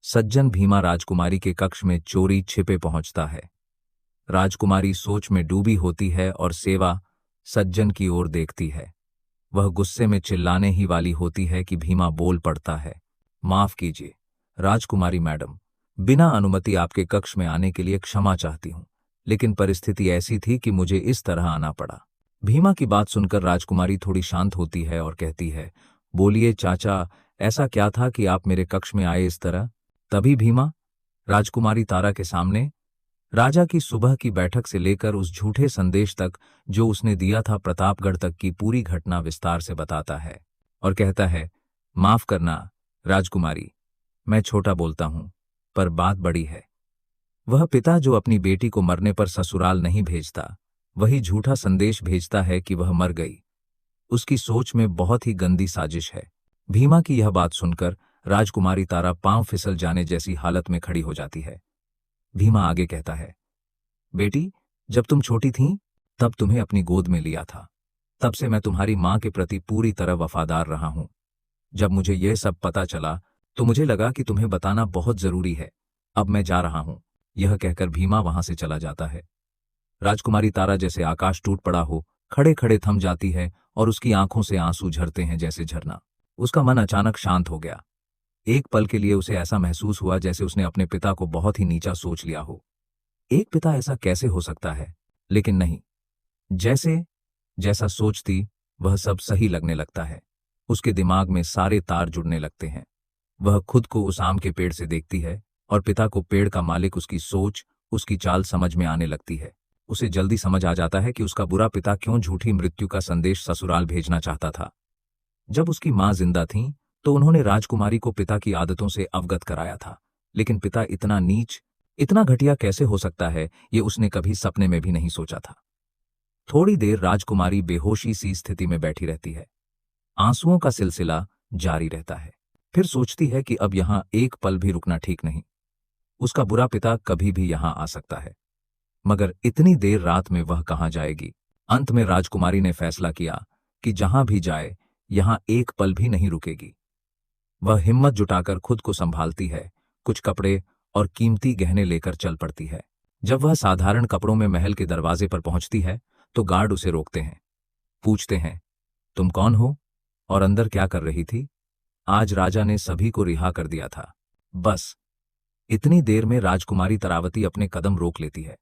सज्जन भीमा राजकुमारी के कक्ष में चोरी छिपे पहुंचता है। राजकुमारी सोच में डूबी होती है और सेवा सज्जन की ओर देखती है। वह गुस्से में चिल्लाने ही वाली होती है कि भीमा बोल पड़ता है, माफ कीजिए राजकुमारी मैडम, बिना अनुमति आपके कक्ष में आने के लिए क्षमा चाहती हूं, लेकिन परिस्थिति ऐसी थी कि मुझे इस तरह आना पड़ा। भीमा की बात सुनकर राजकुमारी थोड़ी शांत होती है और कहती है, बोलिए चाचा, ऐसा क्या था कि आप मेरे कक्ष में आए इस तरह? तभी भीमा राजकुमारी तारा के सामने राजा की सुबह की बैठक से लेकर उस झूठे संदेश तक जो उसने दिया था प्रतापगढ़ तक की पूरी घटना विस्तार से बताता है और कहता है, माफ करना राजकुमारी, मैं छोटा बोलता हूं, पर बात बड़ी है। वह पिता जो अपनी बेटी को मरने पर ससुराल नहीं भेजता, वही झूठा संदेश भेजता है कि वह मर गई। उसकी सोच में बहुत ही गंदी साजिश है। भीमा की यह बात सुनकर राजकुमारी तारा पांव फिसल जाने जैसी हालत में खड़ी हो जाती है। भीमा आगे कहता है, बेटी, जब तुम छोटी थीं, तब तुम्हें अपनी गोद में लिया था। तब से मैं तुम्हारी मां के प्रति पूरी तरह वफादार रहा हूं। जब मुझे यह सब पता चला तो मुझे लगा कि तुम्हें बताना बहुत जरूरी है। अब मैं जा रहा हूं। यह कहकर भीमा वहां से चला जाता है। राजकुमारी तारा जैसे आकाश टूट पड़ा हो, खड़े खड़े थम जाती है और उसकी आंखों से आंसू झरते हैं जैसे झरना। उसका मन अचानक शांत हो गया। एक पल के लिए उसे ऐसा महसूस हुआ जैसे उसने अपने पिता को बहुत ही नीचा सोच लिया हो। एक पिता ऐसा कैसे हो सकता है? लेकिन नहीं, जैसे जैसा सोचती वह सब सही लगने लगता है। उसके दिमाग में सारे तार जुड़ने लगते हैं। वह खुद को उस आम के पेड़ से देखती है और पिता को पेड़ का मालिक उसकी सोच, उसकी चाल समझ में आने लगती है। उसे जल्दी समझ आ जाता है कि उसका बुरा पिता क्यों झूठी मृत्यु का संदेश ससुराल भेजना चाहता था। जब उसकी मां जिंदा थी तो उन्होंने राजकुमारी को पिता की आदतों से अवगत कराया था, लेकिन पिता इतना नीच, इतना घटिया कैसे हो सकता है, ये उसने कभी सपने में भी नहीं सोचा था। थोड़ी देर राजकुमारी बेहोशी सी स्थिति में बैठी रहती है। आंसुओं का सिलसिला जारी रहता है। फिर सोचती है कि अब यहां एक पल भी रुकना ठीक नहीं। उसका बुरा पिता कभी भी यहां आ सकता है, मगर इतनी देर रात में वह कहां जाएगी? अंत में राजकुमारी ने फैसला किया कि जहां भी जाए यहां एक पल भी नहीं रुकेगी। वह हिम्मत जुटाकर खुद को संभालती है, कुछ कपड़े और कीमती गहने लेकर चल पड़ती है। जब वह साधारण कपड़ों में महल के दरवाजे पर पहुंचती है तो गार्ड उसे रोकते हैं। पूछते हैं, तुम कौन हो और अंदर क्या कर रही थी? आज राजा ने सभी को रिहा कर दिया था। बस इतनी देर में राजकुमारी तारावती अपने कदम रोक लेती है।